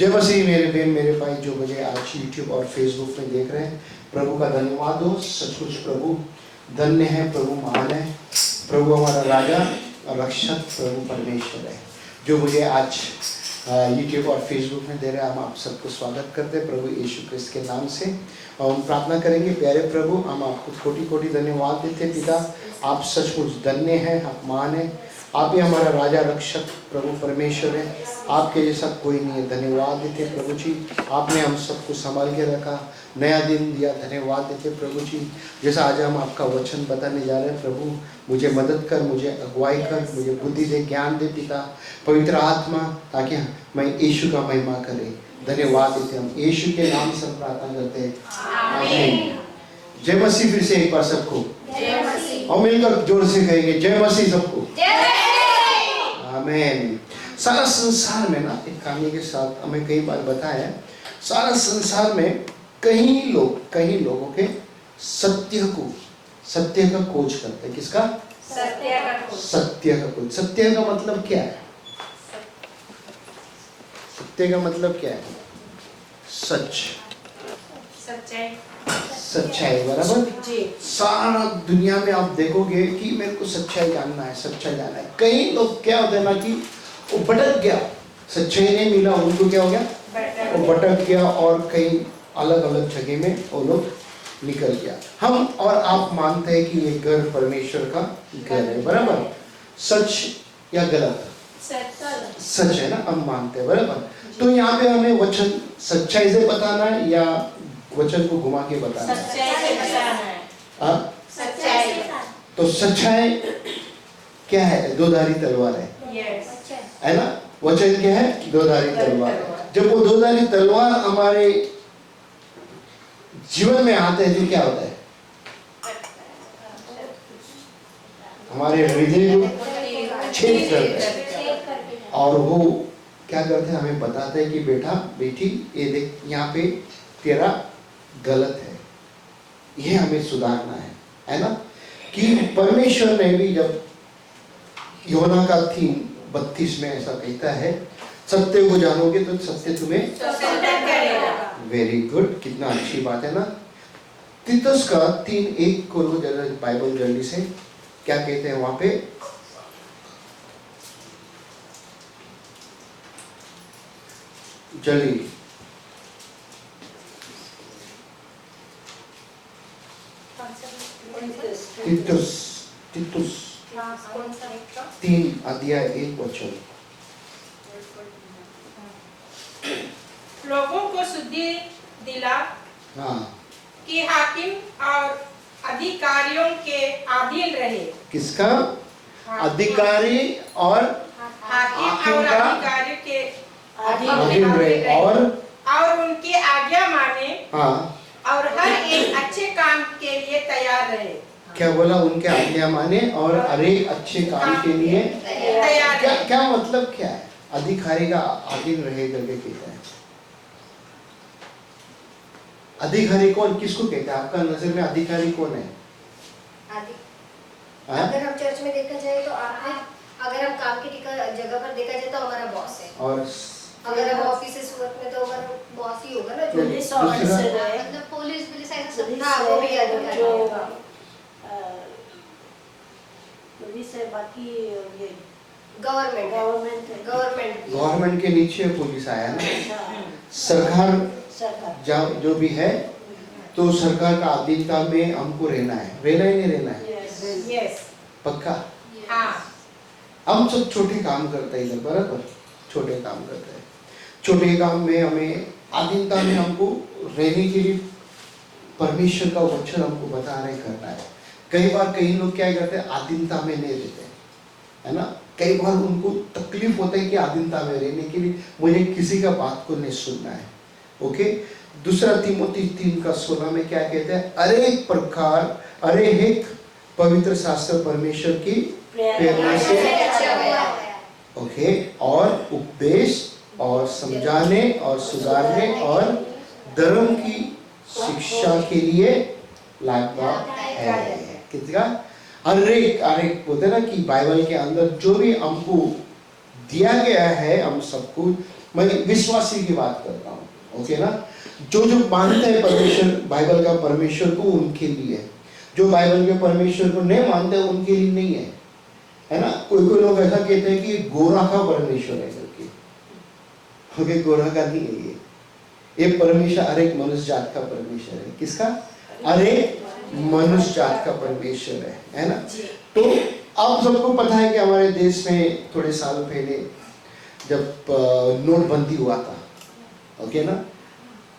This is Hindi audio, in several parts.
जय मसीह मेरे बहन मेरे भाई जो मुझे आज यूट्यूब और फेसबुक में देख रहे हैं, प्रभु का धन्यवाद हो। सचमुच प्रभु धन्य है, प्रभु महान है, प्रभु हमारा राजा और रक्षक प्रभु परमेश्वर है जो मुझे आज यूट्यूब और फेसबुक में दे रहे हैं। हम आप सबको स्वागत करते हैं प्रभु यीशु क्रिस्त के नाम से और हम प्रार्थना करेंगे। प्यारे प्रभु, हम आपको कोटि कोटि धन्यवाद देते पिता, आप सचमुच धन्य हैं, आप महान हैं, आप ही हमारा राजा रक्षक प्रभु परमेश्वर है, आपके जैसा कोई नहीं है। धन्यवाद देते प्रभु जी, आपने हम सबको संभाल के रखा, नया दिन दिया, धन्यवाद देते प्रभु जी। जैसा आज हम आपका वचन बताने जा रहे हैं प्रभु, मुझे मदद कर, मुझे अगुवाई कर, मुझे बुद्धि दे, ज्ञान दे पिता, पवित्र आत्मा, ताकि मैं यीशु का महिमा करें। धन्यवाद देते हम यीशु के नाम से प्रार्थना करते हैं, आमीन। जय मसीह। फिर से एक बार सबको और मिलकर जोर से कहेंगे जय मसीह सबको, आमीन। सारा संसार में ना, एक कहानी के साथ हमें कई बार बताया, सारा संसार में कई लोगों के सत्य का खोज करते हैं। किसका? सत्य का खोज। सत्य का मतलब क्या है? सत्य का मतलब क्या है? सच, सच्चाई, बराबर। सारा दुनिया में आप देखोगे कि मेरे को सच्चाई जानना है, सच्चाई जानना है। कई लोग क्या होते हैं ना कि वो भटक गया, सच्चाई नहीं मिला, उनको क्या हो गया? वो भटक गया और कई अलग अलग जगह में वो लोग निकल गया। हम और आप मानते हैं कि ये घर परमेश्वर का घर है, बराबर। सच या गलत? सच है ना, हम मानते हैं, बराबर। तो यहाँ पे हमें वचन सच्चाई से बताना है या वचन को घुमा के बताना है? तो सच्चाई क्या है? दो-धारी तलवार है ना। वचन क्या है? दो-धारी तलवार है। जब वो दो-धारी तलवार हमारे जीवन में आते हैं तो क्या होता है? हमारे हृदय को छेद करते हैं और वो क्या करते हैं? हमें बताते हैं कि बेटा बेटी, ये देख, यहाँ पे तेरा गलत है, ये हमें सुधारना है ना। कि परमेश्वर ने भी जब योना का 3:32 में ऐसा कहता है, सत्य को जानोगे तो सत्य तुम्हें करेगा। वेरी गुड, कितना अच्छी बात है ना। तीतुस का 3:1 को बाइबल जल्दी से क्या कहते हैं वहां पे? जल्दी तीतुस 3:1 लोगों को शुद्धि दिला कि हाकिम और अधिकारियों के अधीन रहे। किसका? अधिकारी और हाकिम और अधिकारियों के अधीन रहे और उनकी आज्ञा माने। हाँ, और हर एक अच्छे काम के लिए तैयार रहे। क्या बोला? उनके आज्ञा माने और हर एक अच्छे काम के लिए तैयार। क्या मतलब क्या है? अधिकारी का अधीन रहे करके कहता है। अधिकारी कौन, किसको कहते हैं? आपका नजर में अधिकारी कौन है? अगर हम चर्च में देखा जाए तो अगर हम काम की जगह पर देखा जाए तो हमारा बॉस है, और अगर हम ऑफिस वर्क में तो हमारा बॉस ही होगा ना। पुलिस ऑफिसर है, मतलब पुलिस ऐसा, हाँ वो भी अधिकारी है। पुलिस है, बाकी ये गवर्नमेंट के नीचे पुलिस आया ना। सरकार जो भी है, तो सरकार का अधीनता में हमको रहना है, रहना ही नहीं रहना है? पक्का? हम सब छोटे काम करते हैं इधर, बराबर, छोटे काम करते हैं। छोटे काम में हमें अधीनता में हमको रहने के लिए परमेश्वर का वचन हमको बता रहे करना है। कई बार कई लोग क्या करते हैं? अधीनता में नहीं रहते, है ना। कई बार उनको तकलीफ होता है कि अधीनता में रहने के लिए मुझे किसी का बात को नहीं सुनना है। ओके, दूसरा तीमुथी 3:16 में क्या कहते हैं? अरे एक पवित्र शास्त्र परमेश्वर की प्रेरणा से, ओके, और उपदेश और समझाने और सुधारने और धर्म की शिक्षा के लिए लाभदायक है। किसका? हर एक बोलते ना कि बाइबल के अंदर जो भी हमको दिया गया है, हम सबको मैं विश्वासी की बात कर रहा हूँ, ओके ना। जो मानते हैं परमेश्वर, बाइबल का परमेश्वर को, उनके लिए। जो बाइबल के परमेश्वर को नहीं मानते उनके लिए नहीं है ना। कोई कोई लोग ऐसा कहते हैं कि गोरा का परमेश्वर है करके, ओके, गोरा का नहीं है ये परमेश्वर हर एक मनुष्य जात का परमेश्वर है। किसका? हर एक मनुष्य जात का परमेश्वर है ना। तो आप सबको पता है कि हमारे देश में थोड़े साल पहले जब नोटबंदी हुआ था, ओके ना,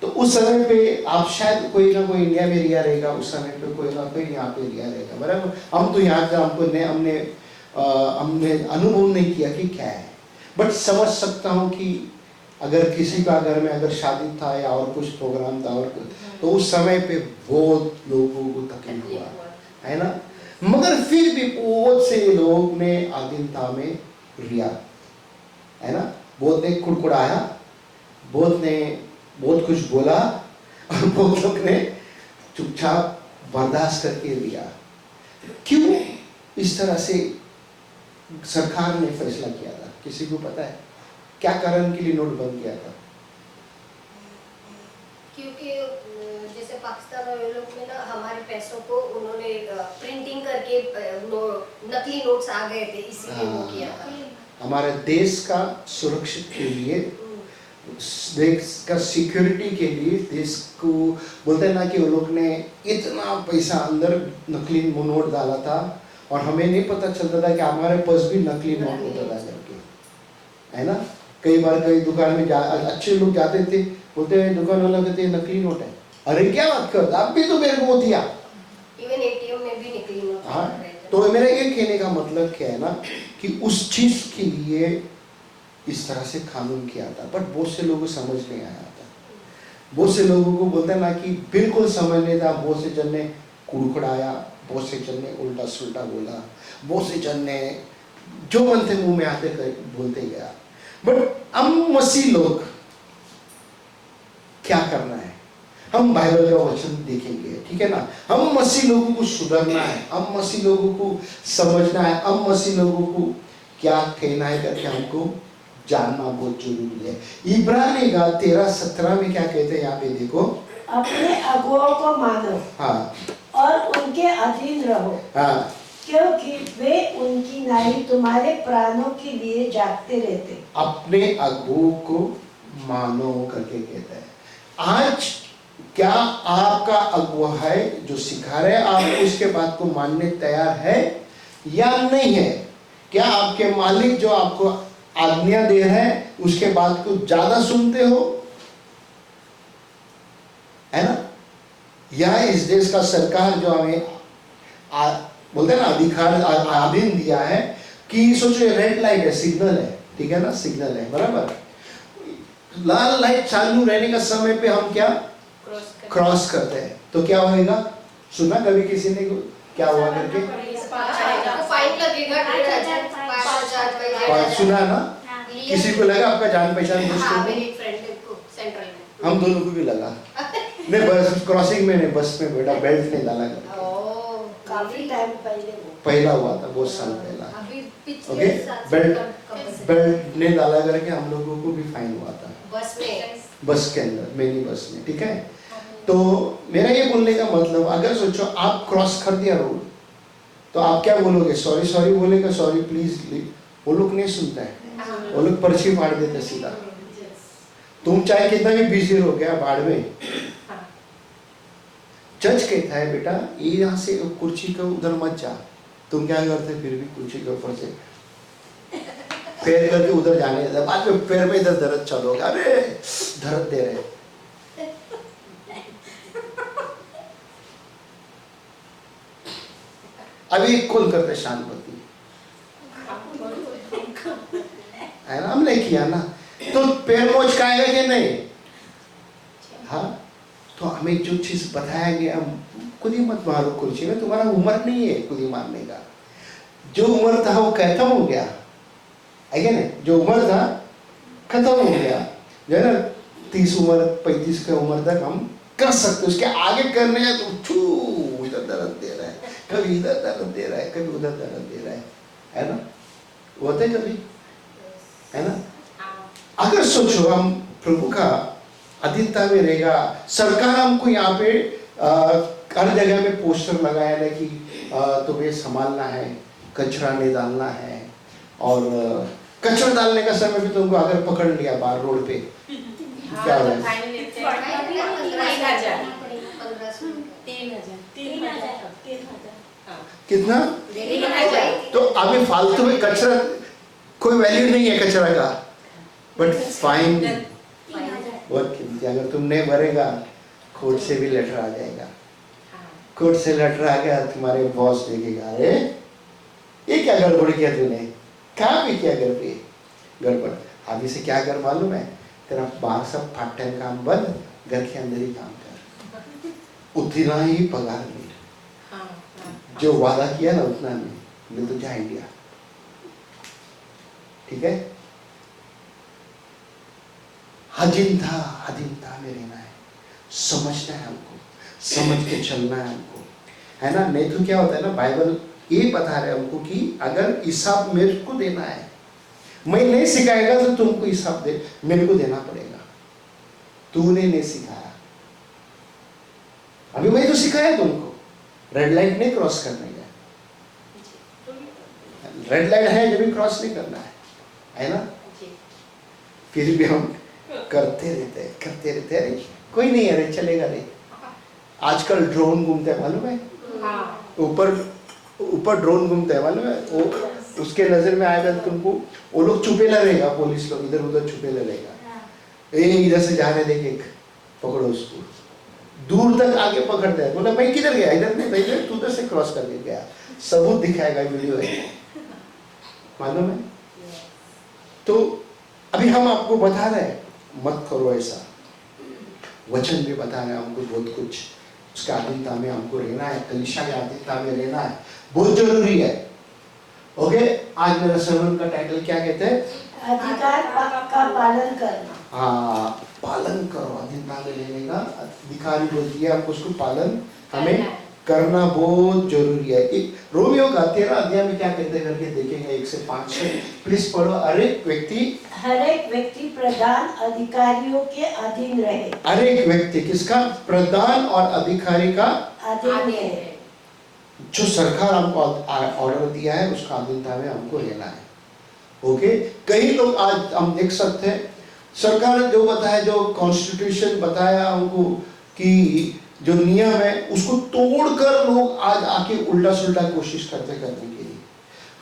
तो उस समय पे आप शायद कोई ना कोई इंडिया में रिया रहेगा, उस समय पे कोई ना कोई यहाँ पे रिया रहेगा, बराबर। हम तो यहाँ का हमने अनुभव नहीं किया कि क्या है, बट समझ सकता हूँ कि अगर किसी का घर में अगर शादी था या और कुछ प्रोग्राम था और तो उस समय पे बहुत लोगों को तकलीफ हुआ है ना। मगर फिर भी बहुत से लोग ने आधीनता में रिया, है ना, बहुत ने कुड़कुड़ाया, बहुत ने बहुत कुछ बोला और बहुत लोग ने चुपचाप बर्दाश्त करके लिया। क्यों इस तरह से सरकार ने फैसला किया था? किसी को पता है क्या कारण के लिए नोट बंद किया था? क्योंकि जैसे पाकिस्तान और यूरोप में ना हमारे पैसों को उन्होंने प्रिंटिंग करके नकली नोट्स आ गए थे, इसलिए वो किया था। हमारे देश का सुरक्षित के लिए, देश का सिक्योरिटी के लिए, देश को बोलते हैं ना कि वो लोग ने इतना पैसा अंदर नकली नोट डाला था और हमें नहीं पता चलता था कि हमारे पास भी नकली नोट होता था करके, है ना। कई बार कई दुकान में अच्छे लोग जाते थे, बोलते हैं दुकान वाला कहते हैं नकली नोट है। अरे क्या बात करता, अब भी तो मेरे को दिया। इवन एटीएम में भी नकली नोट। हाँ, तो मेरा ये कहने का मतलब क्या है ना कि उस चीज के लिए इस तरह से कानून किया था, बट बहुत से लोगों को समझ नहीं आया था। बहुत से लोगों को बोलते हैं ना कि बिल्कुल समझ नहीं था। बहुत से जन ने कुड़कुड़ाया, बहुत से जन ने उल्टा सुल्टा बोला, बहुत से जन ने जो मन थे मुंह में आते बोलते गया। बट हम मसीह लोग क्या करना है? हम बाइबल का वचन देखेंगे, ठीक है ना। हम मसीह लोगों को सुधरना है, हम मसीह लोगों को समझना है, हम मसीह लोगों को क्या कहना है करके हमको जानना बहुत जरूरी है। इब्रानी का 13:17 में क्या कहते हैं यहाँ पे देखो, अपने अगुओं को मानो, हाँ, और उनके अधीन रहो, हाँ, क्योंकि वे उनकी नाई तुम्हारे प्राणों के लिए जागते रहते। अपने अगुओं को मानो करके कहता है। आज क्या आपका अगुआ है जो सिखा रहे, आप उसके बात को मानने तैयार है या नहीं है? क्या आपके मालिक जो आपको आज्ञा दे रहे हैं उसके बात को ज्यादा सुनते हो, है ना? या इस देश का सरकार जो हमें बोलते हैं ना अधिकार अधीन दिया है कि सोचो रेड लाइट है, सिग्नल है, ठीक है ना, सिग्नल है, बराबर। लाल लाइट चालू रहने का समय पे हम क्या क्रॉस करते हैं, तो क्या होएगा? सुना कभी किसी ने क्या हुआ करके? फाइन लगेगा 5,000। सुना ना? किसी को लगा आपका जान पहचान हाँ, मेरी फ्रेंड को सेंट्रल में। हम दोनों को भी लगा। नहीं, बस क्रॉसिंग में नहीं, बस में बेटा बेल्ट नहीं डाला करके। काफी टाइम पहले पहला हुआ था, बहुत साल पहला। अभी ओके, पिछले बेल्ट नहीं डाला करके हम लोगों को भी फाइन हुआ था बस में, बस के अंदर, मिनी बस में, ठीक है। तो मेरा ये बोलने का मतलब, अगर सोचो आप क्रॉस कर दिया रोड, तो आप क्या बोलोगे? सॉरी सॉरी बोलेगा, सॉरी प्लीज। वो लोग नहीं सुनता है, वो लोग पर्ची फाड़ देते सीधा। तुम चाहे कितना भी बिजी हो गया बाढ़ में, जज कहता है बेटा ये यहाँ से कुर्सी के उधर मत जा। तुम क्या करते? फिर भी कुर्सी के ऊपर से पैर करके उधर जाने देता, बाद में पैर में इधर दर्द चलोगे, अरे दर्द दे रहे। अभी कौन करते? शांति है ना, हमने किया ना, तो पैर मोचकाएगा कि नहीं? हाँ, तो हमें जो चीज बताया गया, खुद ही मत मारो कुर्सी में, तुम्हारा उम्र नहीं है खुद ही मारने का। जो उम्र था वो खत्म हो गया, है क्या नहीं? जो उम्र था खत्म हो गया, जो है ना 30 उम्र 35 की उम्र तक हम कर सकते, उसके आगे करने हैं तो छू इधर दर्द दे रहा है, कभी इधर दर्द दे रहा है, कभी उधर दर्द दे रहा है ना? होते कभी, है ना? अगर सोचो हम प्रभु का अधीनता में रहेगा, सरकार हमको यहाँ पे हर जगह में पोस्टर लगाया है कि तुम्हें संभालना है, कचरा नहीं डालना है, और कचरा डालने का समय भी तुमको अगर पकड़ लिया बाहर रोड पे क्या होगा? कितना? तो अभी फालतू में कचरा, कोई वैल्यू नहीं है कचरा का, बट फाइन बहुत कीमती। अगर तुम नहीं भरेगा कोर्ट से भी लेटर आ जाएगा, कोर्ट से लेटर आ गया, तुम्हारे बॉस देखेगा, अरे ये क्या गड़बड़ किया तूने, कहाँ पे क्या गड़बड़ गड़बड़। अभी से क्या कर मालूम है, तेरा बाहर सब पार्ट टाइम काम बंद, घर के अंदर ही काम कर, उतना ही पगार मिल, जो वादा किया ना उतना मिल तो जा इंडिया। ठीक है, अधीनता में रहना है, समझना है हमको, समझ के चलना है हमको, है ना। नहीं तो क्या होता है ना, बाइबल ये बता रहे हमको कि अगर हिसाब मेरे को देना है, मैं नहीं सिखाएगा तो तुमको हिसाब दे मेरे को देना पड़ेगा। तूने नहीं सिखाया, अभी मैं तो सिखाया तुमको, रेड लाइट नहीं क्रॉस करने का, रेड लाइट है जब भी क्रॉस नहीं करना है ना। फिर भी हम करते रहते अरे कोई नहीं, अरे चलेगा नहीं। आजकल ड्रोन घूमते हैं मालूम है, ऊपर ड्रोन घूमते हैं मालूम है, वो उसके नजर में आएगा तुमको, वो लोग छुपे लगेगा, पुलिस लोग इधर उधर छुपे लगेगा, इधर से जा रहे देखे पकड़ो उसको, दूर तक आगे पकड़ते हैं, बोला मैं किधर गया, इधर नहीं भाई, तू उधर से क्रॉस करके गया, सबूत दिखाएगा, वीडियो है मालूम है। तो अभी हम आपको बता रहे हैं मत करो ऐसा, वचन भी बता रहे हैं हमको बहुत कुछ, उसका अधीनता में हमको रहना है, कलीसिया के अधीनता में रहना है, बहुत जरूरी है। ओके, आज मेरा सर्मन का टाइटल क्या कहते हैं? अधिकार का पालन करना। हाँ, पालन करो, अधीनता में रहने का अधिकारी बोल दिया हमको, उसको पालन हमें करना बहुत जरूरी है। रोमियो का 13 अध्याय में क्या कहते हैं करके देखेंगे, 1 से 5 से प्लीज पढ़ो। हर एक व्यक्ति प्रधान अधिकारियों के अधीन रहे। हर एक व्यक्ति किसका? प्रधान और अधिकारी का अधीन है। जो सरकार हमको ऑर्डर दिया है उसका अधीनता में हमको रहना है। ओके, कई लोग आज हम देख सकते हैं, सरकार ने जो बताया, जो कॉन्स्टिट्यूशन बताया हमको कि जो नियम है उसको तोड़कर लोग आज आके उल्टा सुल्टा कोशिश करने के लिए,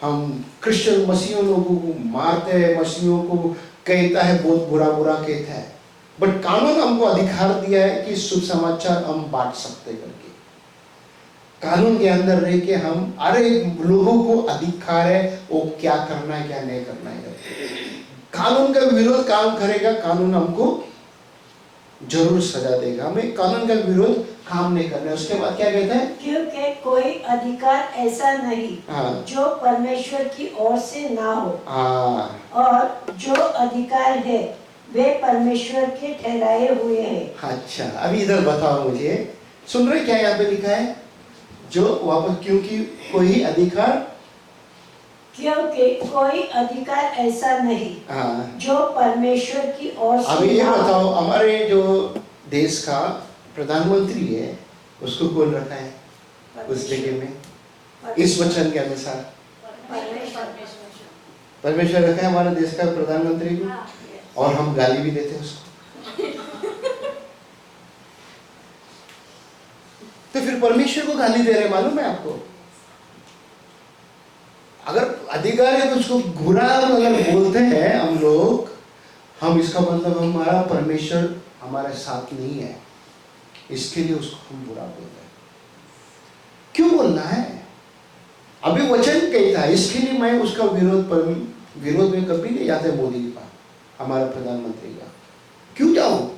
हम क्रिश्चियन मसीहों लोगों को मारते हैं, मसीहों को कहता है बहुत बुरा कहता है, बट कानून हमको अधिकार दिया है कि शुभ समाचार हम बांट सकते करके, कानून के अंदर रह के हम अरे लोगों को अधिकार है वो क्या करना है क्या नहीं करना है। कानून का विरोध काम करेगा, कानून हमको जरूर सजा देगा, हमें कानून का विरोध काम नहीं करना है। उसके बाद क्या कहता है? क्योंकि कोई अधिकार ऐसा नहीं जो परमेश्वर की ओर से ना हो, और जो अधिकार है वे परमेश्वर के ठहराए हुए हैं। अच्छा, अभी इधर बताओ मुझे, सुन रहे क्या यहाँ पे लिखा है? जो वापस, क्योंकि कोई अधिकार, क्योंकि कोई अधिकार ऐसा नहीं जो परमेश्वर की ओर से। अभी ये बताओ, हमारे जो देश का प्रधानमंत्री है उसको कौन रखा है उस जगह में? इस वचन के अनुसार परमेश्वर रखा है हमारे देश का प्रधानमंत्री को, और हम गाली भी देते हैं उसको। तो फिर परमेश्वर को गाली दे रहे, मालूम है आपको? अगर अधिकार है तो उसको बुरा अगर बोलते हैं हम लोग, हम इसका मतलब हमारा परमेश्वर हमारे साथ नहीं है, इसके लिए उसको हम बुरा बोल रहे हैं। क्यों बोलना है? अभी वचन कहता है, इसके लिए मैं उसका विरोध में कभी नहीं जाते मोदी का, हमारा प्रधानमंत्री का। क्यों जाऊं?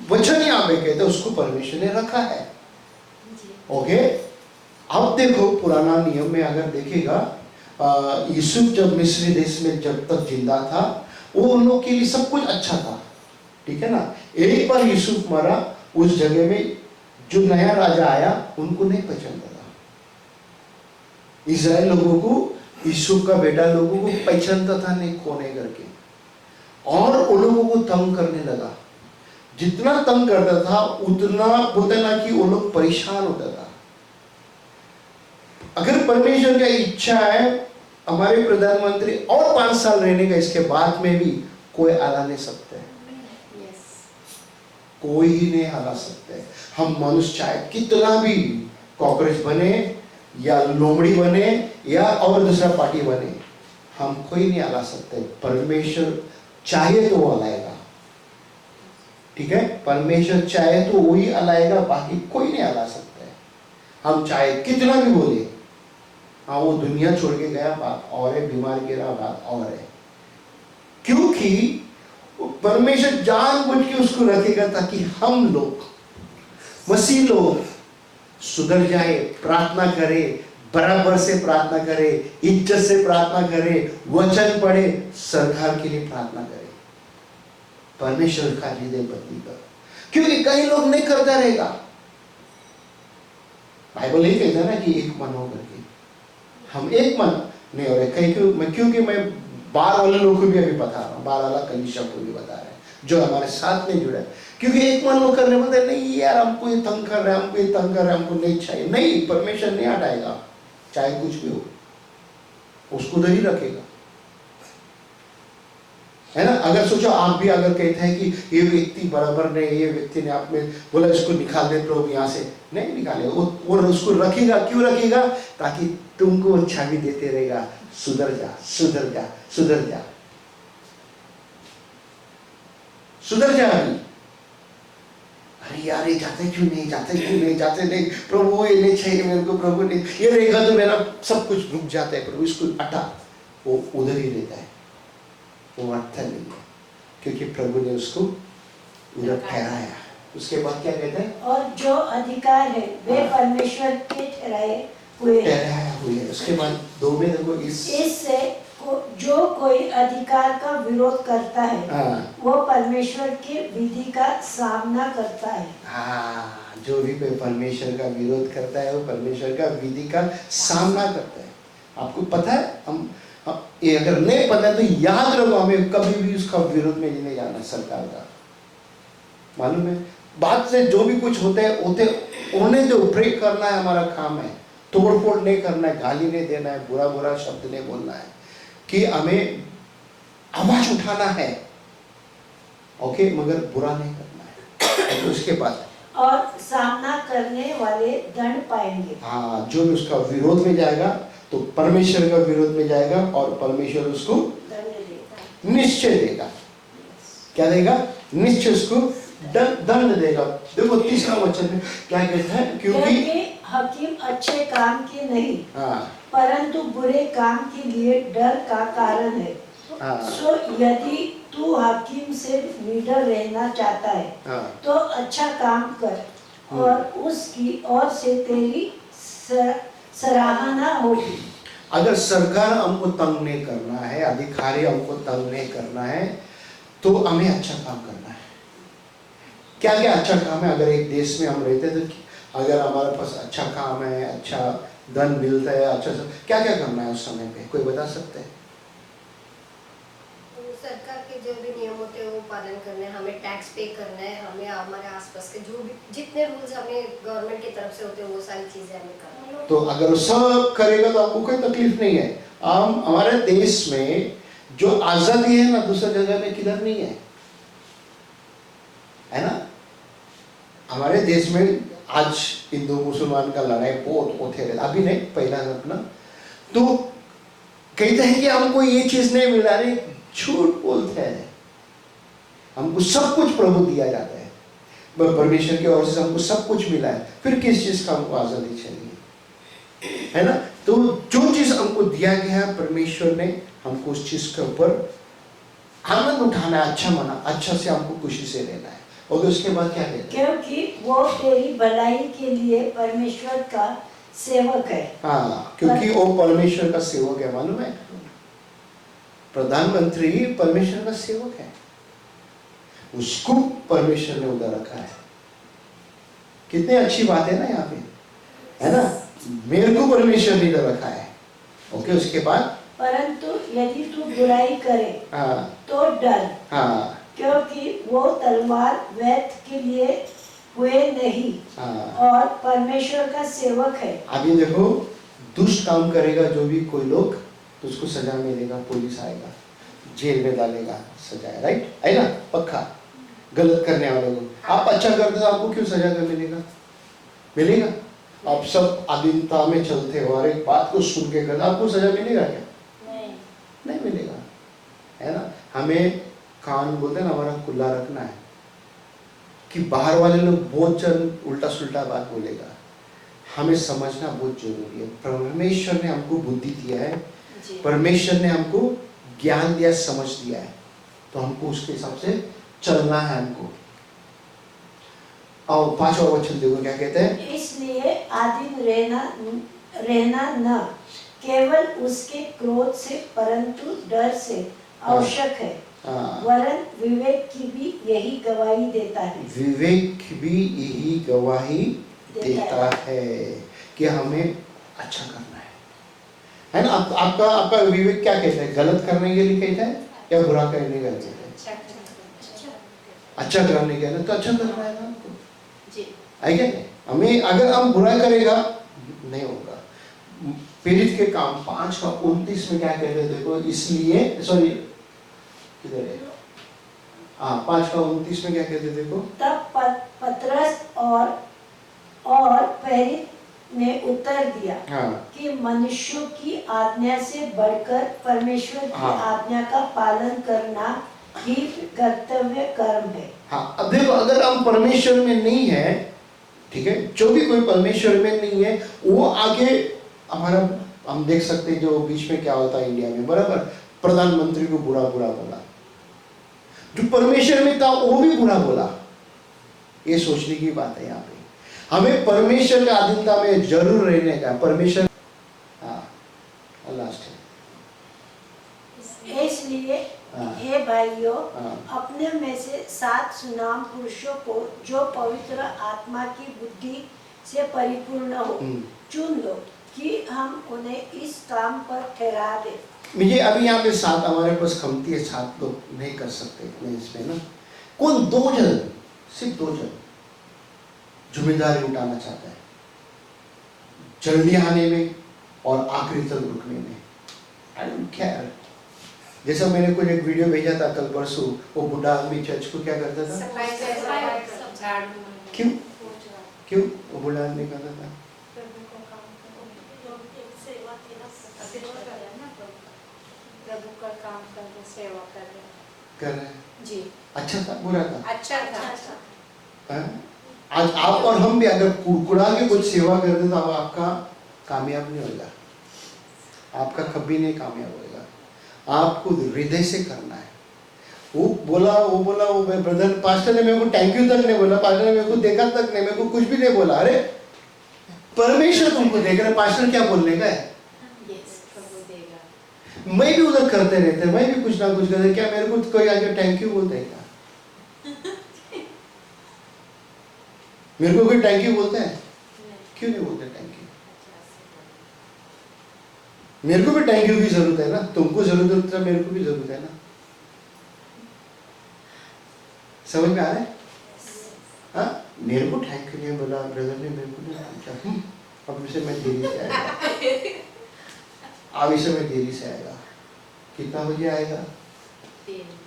वचन यहाँ पे कहते हैं उसको परमेश्वर ने रखा है। ओके, अब देखो पुराना नियम में अगर देखेगा, यूसुफ जब मिस्र देश में जब तक जिंदा था, वो उन लोगों के लिए सब कुछ अच्छा था, ठीक है ना। एक बार यूसुफ मरा, उस जगह में जो नया राजा आया उनको नहीं पहचानता था, इजराइल लोगों को, यूसुफ का बेटा लोगों को पहचानता था नहीं कौन है करके। और उन लोगों को तंग करने लगा। जितना तंग करता था उतना बोलते ना कि वो लोग परेशान होता था। अगर परमेश्वर का इच्छा है हमारे प्रधानमंत्री और 5 साल रहने का, इसके बाद में भी कोई हरा नहीं सकते, कोई ही नहीं हरा सकते। हम मनुष्य चाहे कितना भी कॉकरोच बने या लोमड़ी बने या और दूसरा पार्टी बने, हम कोई नहीं हरा सकते। परमेश्वर चाहे तो वो हलाएगा, ठीक है। परमेश्वर चाहे तो वही हलाएगा, बाकी कोई नहीं हला सकते। हम चाहे कितना भी बोले, हाँ वो दुनिया छोड़ के गया बात और है, बीमार गिरा बात और है, क्योंकि परमेश्वर जानबूझ के उसको रखेगा ताकि हम लोग मसीह लोग सुधर जाए, प्रार्थना करे, बराबर से प्रार्थना करे, इज्जत से प्रार्थना करे, वचन पढ़े, सरकार के लिए प्रार्थना करे, परमेश्वर का हृदय बदलेगा। क्योंकि कई लोग नहीं करता रहेगा। बाइबल यही कहता है ना कि एक मन होकर के हम एक मन नहीं हो रहे। क्योंकि मैं बाहर वाले लोगों को भी अभी बता रहा हूँ, बाहर वाला कलीसिया को भी बता रहे हैं जो हमारे साथ नहीं जुड़े, क्योंकि एक मन वो करने बोलते नहीं यार हमको ये तंग कर रहे हैं, हमको ये तंग कर रहे हैं, हमको नहीं चाहिए। नहीं, परमेश्वर नहीं हटाएगा, चाहे कुछ भी हो, उसको उधर ही रखेगा, है ना। अगर सोचो आप भी अगर कहते हैं कि ये व्यक्ति बराबर नहीं, ये व्यक्ति ने आप में बोला इसको निकाल दे प्रभु यहाँ से, नहीं निकालेगा वो उसको रखेगा। क्यों रखेगा? ताकि तुमको अच्छा भी देते रहेगा, सुधर जा सुधर जा सुधर जा सुधर जा। अरे यार ये जाते क्यों नहीं, जाते क्यों नहीं, जाते नहीं प्रभु, ये नहीं चाहिए मेरे को प्रभु, नहीं ये रहेगा तो मेरा सब कुछ रुक जाता है प्रभु, इसको हटा। वो उधर ही रहता है, वो अर्थ नहीं है, क्योंकि प्रभु ने उसको उधर ठहराया। उसके बाद क्या कहते हैं? और जो अधिकार है वे परमेश्वर के ठहराए हुए हैं। उसके बाद 2 में देखो, इससे जो कोई अधिकार का विरोध करता है वो परमेश्वर के विधि का सामना करता है। हाँ, जो भी कोई परमेश्वर का विरोध करता है वो परमेश्वर का विधि का सामना करता है। आपको पता है, हम ये अगर नहीं पता है तो याद रखो, हमें कभी भी उसका विरोध में नहीं जाना सरकार का। मालूम है, बात से जो भी कुछ होते होने दो, प्रे करना है हमारा काम है, तोड़फोड़ नहीं करना है, गाली नहीं देना है, बुरा बुरा शब्द नहीं बोलना है, कि हमें आवाज उठाना है, ओके, मगर बुरा नहीं करना है। तो उसके बाद और सामना करने वाले दंड पाएंगे। हाँ, जो भी उसका विरोध में जाएगा तो परमेश्वर का विरोध में जाएगा और परमेश्वर उसको निश्चय देगा। क्या देगा? निश्चय उसको दंड देगा। देखो 3रा वचन में क्या कहता है? क्योंकि हकीम अच्छे काम की नहीं, हाँ, परंतु बुरे काम के लिए डर का कारण है। सो यदि तू हकीम से निडर रहना चाहता है तो अच्छा काम कर और उसकी ओर से तेरी सराहना होगी। अगर सरकार हमको तंग नहीं करना है, अधिकारी हमको तंग नहीं करना है, तो हमें अच्छा काम करना है। क्या क्या अच्छा काम है? अगर एक देश में हम रहते तो अगर हमारे पास अच्छा काम है, अच्छा धन मिलता है, अच्छा क्या क्या करना है उस समय पे? कोई बता सकते हैं? सरकार के जो भी नियम होते हैं वो पालन करना है, हमें टैक्स पे करना है, हमें हमारे आसपास के जो भी जितने रूल्स हमें गवर्नमेंट की तरफ से होते हैं वो सारी चीजें हमें करना है। तो अगर सब करेगा तो आपको कोई तकलीफ नहीं है। हम हमारे देश में जो आजादी है ना, दूसरी जगह में किधर नहीं है ना। हमारे देश में आज हिंदू मुसलमान का लड़ाई बहुत होते रहता, अभी नहीं, पहला घटना। तो कहते हैं कि हमको ये चीज नहीं मिला, रही झूठ बोलते हैं। हमको सब कुछ प्रभु दिया जाता है, परमेश्वर की ओर से हमको सब कुछ मिला है, फिर किस चीज का हमको आजादी चाहिए, है ना। तो जो चीज हमको दिया गया है परमेश्वर ने, हमको उस चीज के ऊपर आनंद उठाना है, अच्छा मना, अच्छा से हमको खुशी से रहना है। और उसके बाद क्या कहते हैं? क्योंकि वो तेरी भलाई के लिए परमेश्वर का सेवक है। हाँ, क्योंकि वो परमेश्वर का सेवक है। मालूम है, प्रधानमंत्री परमेश्वर का सेवक है, उसको परमेश्वर ने उधर रखा है। कितनी अच्छी बात है ना यहाँ पे, है ना। मेरे को परमेश्वर ने इधर रखा है, ओके। उसके बाद परंतु यदि तू बुराई करे हाँ तो डर, हाँ क्योंकि वो तलवार व्यर्थ के लिए हुए नहीं हाँ। और परमेश्वर का सेवक है। अभी देखो, दुष्ट काम करेगा जो भी कोई लोग, तो उसको सजा मिलेगा, पुलिस आएगा, जेल में डालेगा, सजा है, राइट है ना, पक्का। गलत करने वाले को आप अच्छा करते हो, आपको क्यों सजा का मिलेगा? मिलेगा? आप सब अधीनता में चलते हो और एक बात को सुन के करते, आपको सजा मिलेगा क्या? नहीं मिलेगा, है ना। हमें कान बोलते हैं ना, हमारा खुला रखना है कि बाहर वाले लोग बहुत जन उल्टा सुल्टा बात बोलेगा, हमें समझना बहुत जरूरी है। परमेश्वर ने हमको बुद्धि दिया है, परमेश्वर ने हमको ज्ञान दिया, समझ दिया है, तो हमको उसके हिसाब से चलना है हमको। और 5वां वचन देखो क्या कहते हैं। इसलिए आधीन रहना न केवल उसके क्रोध से परंतु डर से आवश्यक है, वरन विवेक की भी यही गवाही देता है। विवेक भी यही गवाही देता है कि हमें अच्छा करना है ना। आपका विवेक क्या कहता है? गलत करने के लिए कहता है या बुरा करने के लिए कहता है? अच्छा करने के लिए, तो अच्छा करना है ना आपको, है क्या? हमें अगर हम बुरा करेगा नहीं होगा। पीड़ित के काम 5:29 में क्या कहते हैं देखो, इसलिए सॉरी किधर है, हाँ 5:29 में क्या कहते देखो। तब पतरस और प्रेरित ने उत्तर दिया कि मनुष्यों की आज्ञा से बढ़कर परमेश्वर की आज्ञा का पालन करना ही कर्तव्य कर्म है। हाँ, अब देखो, अगर हम परमेश्वर में नहीं है, ठीक है, जो भी कोई परमेश्वर में नहीं है, वो आगे हमारा, हम देख सकते हैं जो बीच में क्या होता है इंडिया में, बराबर, प्रधानमंत्री को बुरा बोला, जो परमेश्वर में था वो भी बुरा बोला। ये सोचने की बात है यहाँ पे। हमें परमेश्वर के अधीनता में जरूर रहने का। परमेश्वर, हाँ लास्ट है। इसलिए हे भाइयों, अपने में से 7 सुनाम पुरुषों को जो पवित्र आत्मा की बुद्धि से परिपूर्ण हो चुन लो कि हम उन्हें इस काम पर ठहरा दे। मुझे अभी यहाँ पे 7 हमारे पास कमती है, 7 लोग नहीं कर सकते इतने इसमें ना। कौन? 2 जन, सिर्फ 2 जन जिम्मेदारी उठाना चाहता है, जल्दी आने में और आखिरी तक रुकने में। I don't care. जैसा मैंने कुछ एक वीडियो भेजा था कल परसों, वो बुढ़ा आदमी चर्च को क्या करता था? क्यों वो बुढ़ा आदमी करता था? प्रभु का काम कर रहे, सेवा कर रहे जी। अच्छा था बुरा था? अच्छा था। आज आप और हम भी अगर कुड़कुड़ा के कुछ सेवा करते तो आपका कामयाब नहीं होगा, आपका कभी नहीं कामयाब होगा। आपको हृदय से करना है। वो बोला वो ब्रदर पास्टर ने मेरे को थैंक यू तक नहीं बोला, पास्टर ने मेरे को देखा तक नहीं, मेरे को कुछ भी नहीं बोला। अरे परमेश्वर तुमको देख रहे, पास्टर क्या बोलने का है? मैं भी उधर करते रहते, मैं भी कुछ ना कुछ करते, क्या मेरे को कोई आके थैंक यू बोलते है क्या? मेरे को कोई थैंक यू बोलते हैं? क्यों नहीं बोलते थैंक यू? मेरे को भी थैंक यू की जरूरत है ना, तुमको जरूरत है, मेरे को भी जरूरत है ना। समझ में आ रहा है? हाँ, मेरे को थैंक यू नहीं बोला ब्रदर ने, मेरे को नहीं पूछा, अब से मैं देरी से आएगा, अब इसे मैं देरी से आएगा। कितना बजे आएगा?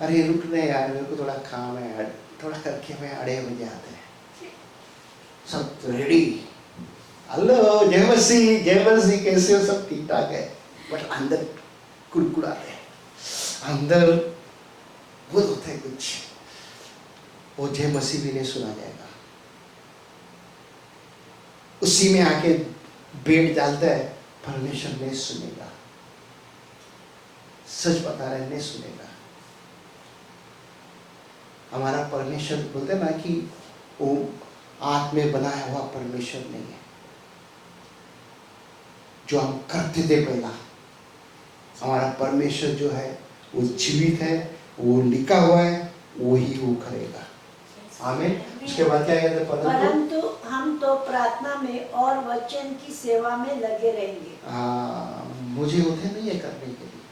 अरे रुक नहीं यार, मेरे को थोड़ा काम है, थोड़ा करके मैं 2:30 बजे आते हैं। सब रेडी, हेलो जय मसीह, कैसे हो? सब ठीक ठाक है, बट अंदर कुड़कुड़ा है, अंदर वो होता है कुछ, वो जय मसीह भी नहीं सुना जाएगा। उसी में आके बैठ जाता है, परमेश्वर नहीं सुनेगा। सच बता रहे, नहीं सुनेगा। हमारा परमेश्वर बोलते ना कि वो आत्मा में बनाया हुआ परमेश्वर नहीं है। जो हम करते थे पहला, हमारा परमेश्वर जो है वो जीवित है, वो लिखा हुआ है, वही वो करेगा। आमीन। उसके बाद क्या कहते हैं? परंतु हम तो प्रार्थना में और वचन की सेवा में लगे रहेंगे। मुझे होते नहीं है करने के लिए,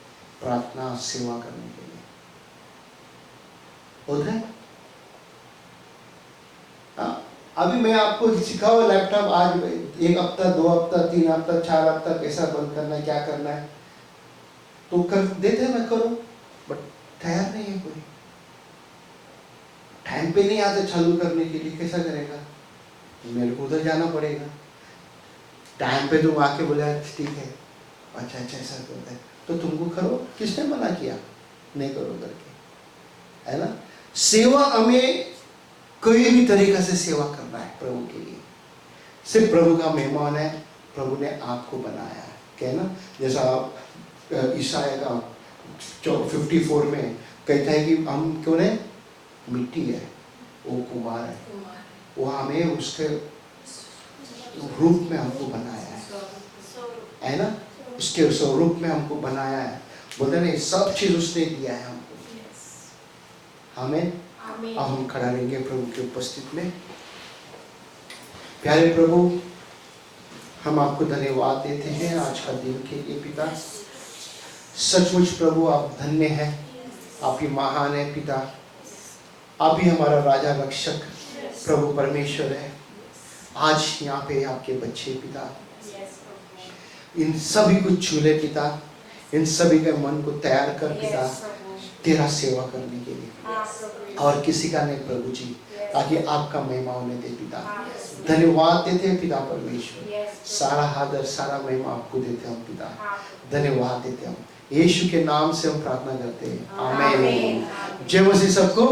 प्रार्थना सेवा करने के लिए होता है। अभी मैं आपको सिखाऊं लैपटॉप आज 1 हफ्ता 2 हफ्ता 3 हफ्ता 4 हफ्ता कैसा बंद करना है, क्या करना है, तो कर देते हैं, मैं करूं, बट तैयार नहीं है कोई, टाइम पे नहीं आते चालू करने के लिए, कैसा करेगा, मेरे को उधर जाना पड़ेगा। टाइम पे तुम आके बोला ठीक है, अच्छा ऐसा करता है, तो तुमको करो, किसने मना किया नहीं करो करके, है ना। सेवा हमें कोई भी तरीका से सेवा करना है प्रभु के लिए, सिर्फ प्रभु का मेहमान है, प्रभु ने आपको बनाया है, क्या ना। जैसा ईसाया का 54 में कहता है कि हम क्यों है, मिट्टी है, वो कुमार है, वो हमें उसके रूप में हमको बनाया है ना, उसके स्वरूप में हमको बनाया है, बोलते नहीं सब चीज उसने दिया है हमको, हमें। अब हम खड़ा रहेंगे प्रभु के उपस्थित में। प्यारे प्रभु, हम आपको धन्यवाद देते हैं आज का दिन के लिए पिता। सचमुच प्रभु आप धन्य हैं, आप ही महान है पिता, आप ही हमारा राजा रक्षक प्रभु परमेश्वर है। आज यहाँ पे आपके बच्चे पिता इन सभी को छूले पिता, इन सभी के मन को तैयार कर पिता तेरा सेवा करने के लिए, और किसी का नहीं प्रभु जी, ताकि आपका महिमा होने दे पिता। धन्यवाद देते हैं पिता परमेश्वर, सारा आदर सारा महिमा आपको देते हम पिता, धन्यवाद देते हम, यीशु के नाम से हम प्रार्थना करते हैं, आमीन। जय मसीह सबको।